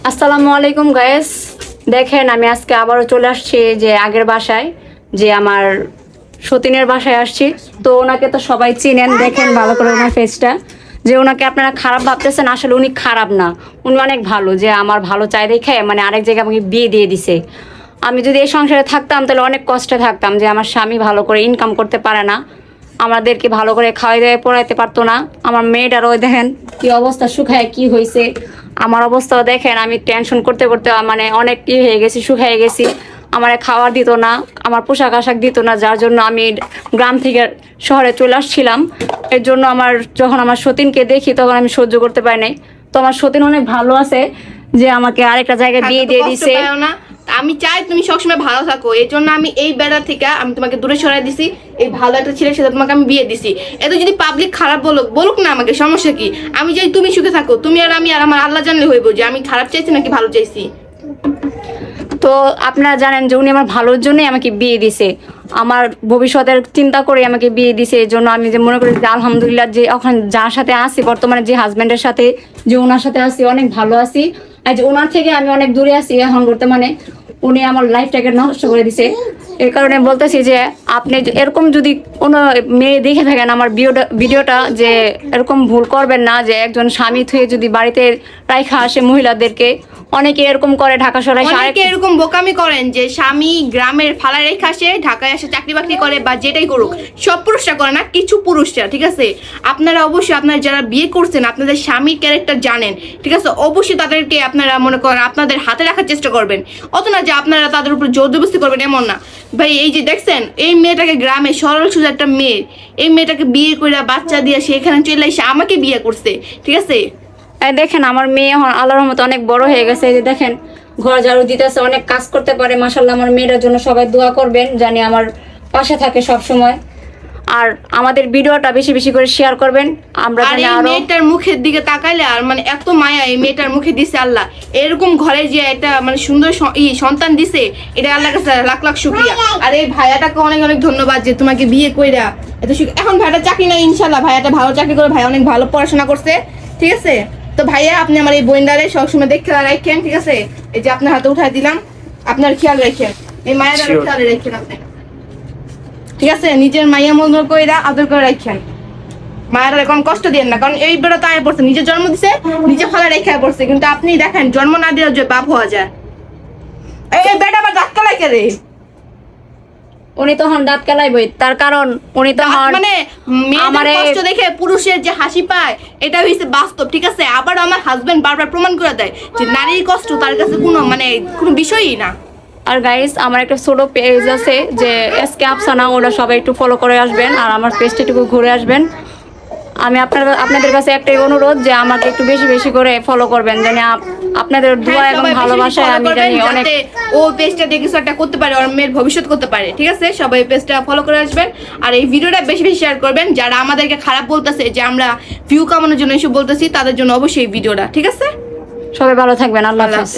আসসালামু আলাইকুম গাইস, দেখেন আমি আজকে আবারও চলে আসছি যে আগের বাসায়, যে আমার সতীনের বাসায় আসছি। তো ওনাকে তো সবাই চিনেন, দেখেন ভালো করে ওনার ফেসটা। যে ওনাকে আপনারা খারাপ ভাবতেছেন, আসলে উনি খারাপ না, উনি অনেক ভালো। যে আমার ভালো চাই দেখে মানে আরেক জায়গায় আমাকে বিয়ে দিয়ে দিছে। আমি যদি এই সংসারে থাকতাম তাহলে অনেক কষ্টে থাকতাম, যে আমার স্বামী ভালো করে ইনকাম করতে পারে না, আমাদেরকে ভালো করে খাওয়াই দাওয়াই পড়াইতে পারতো না। আমার মেয়েটারও দেখেন কি অবস্থা, শুকায় কি হয়েছে। আমার অবস্থাও দেখেন, আমি টেনশন করতে করতে মানে অনেক হয়ে গেছি, শুকায় গেছি। আমার খাওয়ার দিত না, আমার পোশাক আশাক দিত না, যার জন্য আমি গ্রাম থেকে শহরে চলে আসছিলাম। এর জন্য যখন আমার সতীনকে দেখি তখন আমি সহ্য করতে পারি নাই। তো আমার সতীন অনেক ভালো আছে, যে আমাকে আরেকটা জায়গায় বিয়ে দিয়ে দিছে। আমি চাই তুমি সবসময় ভালো থাকো, এই জন্য আমি এই বেড়া থেকে আমি তোমাকে দূরে সরাই দিছি। এই ভালো একটা ছেলের সাথে তোমাকে আমি বিয়ে দিছি। এত যদি পাবলিক খারাপ বলুক না, আমাকে সমস্যা কি? আমি চাই তুমি সুখে থাকো, তুমি আর আমি, আর আমার আল্লাহ জানলে হইব যে আমি খারাপ চাইছি নাকি ভালো চাইছি। তো আপনারা জানেন যে উনি আমার ভালোর জন্যই আমাকে বিয়ে দিছে, আমার ভবিষ্যতের চিন্তা করে আমাকে বিয়ে দিছে। এই জন্য আমি যে মনে করি যে আলহামদুলিল্লাহ, যে এখন যার সাথে আছি বর্তমানে, যে হাজব্যান্ডের সাথে, যে ওনার সাথে আছি অনেক ভালো আছি। আর যে ওনার থেকে আমি অনেক দূরে আছি এখন বর্তমানে। উনি আমার লাইফটাকে নষ্ট করে দিছে। এই কারণে বলতেছি যে আপনি এরকম যদি কোনো মেয়ে দেখে থাকেন আমার ভিডিওটা, যে এরকম ভুল করবেন না, যে একজন স্বামী থুয়ে যদি বাড়িতে রাইখা আসে মহিলাদেরকে। অনেকে এরকম করে, ঢাকা শহরে অনেকে এরকম বোকামি করেন যে স্বামী গ্রামের ফালা রেখে আসে, ঢাকায় আসে চাকরি বাকরি করে বা যেটাই করুক। সব পুরুষরা করে না, কিছু পুরুষরা, ঠিক আছে? আপনারা অবশ্যই আপনারা যারা বিয়ে করছেন আপনাদের স্বামীর ক্যারেক্টার জানেন, ঠিক আছে? অবশ্যই তাদেরকে আপনারা মনে করেন আপনাদের হাতে রাখার চেষ্টা করবেন। অত না যে আপনারা তাদের উপর জোর জবরদস্তি করবেন, এমন না ভাই। এই যে দেখছেন এই মেয়েটাকে, গ্রামে সরল সোজা একটা মেয়ে, এই মেয়েটাকে বিয়ে করে বাচ্চা দিয়ে সে এখানে চলে এসে আমাকে বিয়ে করছে, ঠিক আছে? দেখেন আমার মেয়ে এখন আল্লাহর রহমতে অনেক বড় হয়ে গেছে। এই যে দেখেন ঘর ঝাড়ু দিতেছে, অনেক কাজ করতে পারে মাশাআল্লাহ। আমার মেয়েটার জন্য সবাই দোয়া করবেন, জানি আমার পাশে থাকে সব সময়। আর আমাদের ভিডিওটা বেশি বেশি করে শেয়ার করবেন। আমরা আর এই মেয়েটার মুখের দিকে তাকাইলে আর মানে এত মায়া এই মেয়েটার মুখে দিছে আল্লাহ। এরকম ঘরে যে একটা মানে সুন্দর সন্তান দিছে, এটা আল্লাহর কাছে লাখ লাখ শুকরিয়া। আর এই ভাইয়াটাকে অনেক অনেক ধন্যবাদ যে তোমাকে বিয়ে কইরা এত এখন ভাইয়াটা চাকরি নাই, ইনশাল্লাহ ভাইয়াটা ভালো চাকরি করে, ভাই অনেক ভালো পড়াশোনা করছে, ঠিক আছে? তো ভাইয়া আপনি আমার এই বোনদারে সবসময় দেখে রাখেন, ঠিক আছে? এই যে আপনার হাতে উঠাই দিলাম, আপনার খেয়াল রাখেন, এই মায়ের খেয়াল রাখেন আপনি, ঠিক আছে? নিজের মাইয়া মনে করে আদর করে রাখেন। মায়ের এখন কষ্ট দিয়েন না, কারণ এই বেড়া তো আয় পড়ছে, নিজে জন্ম দিছে, নিজে ফলে রেখে পড়ছে। কিন্তু আপনি দেখেন জন্ম না দিয়ে যে বাপ হওয়া যায়। এই বেটা আবার দাঁত কালাই কে রে? উনি তখন দাঁত কালাইবই, তার কারণ উনি তখন মানে মেয়েদের কষ্ট দেখে পুরুষের যে হাসি পায়, এটা হইছে বাস্তব, ঠিক আছে? আবার আমার হাজবেন্ড বারবার প্রমাণ করে দেয় যে নারীর কষ্ট তার কাছে কোনো বিষয়ই না। আর গাইস আমার একটা ছোট পেজ আছে যে এসকে আফসানা, ওরা সবাই একটু ফলো করে আসবেন আর আমার পেজটা একটু ঘুরে আসবেন। আমি আপনাদের কাছে একটাই অনুরোধ যে আমাকে একটু বেশি বেশি করে ফলো করবেন, জানি আপনাদের দোয়া এবং ভালোবাসায় আমি জানি অনেক ও পেজটা দিয়ে কিছু একটা করতে পারে, ওর মেয়ের ভবিষ্যৎ করতে পারে, ঠিক আছে? সবাই পেজটা ফলো করে আসবেন আর এই ভিডিওটা বেশি বেশি শেয়ার করবেন। যারা আমাদেরকে খারাপ বলতেছে যে আমরা ভিউ কামানোর জন্য এসব বলতেছি, তাদের জন্য অবশ্যই এই ভিডিওটা, ঠিক আছে? সবাই ভালো থাকবেন। আল্লাহ হাফেজ।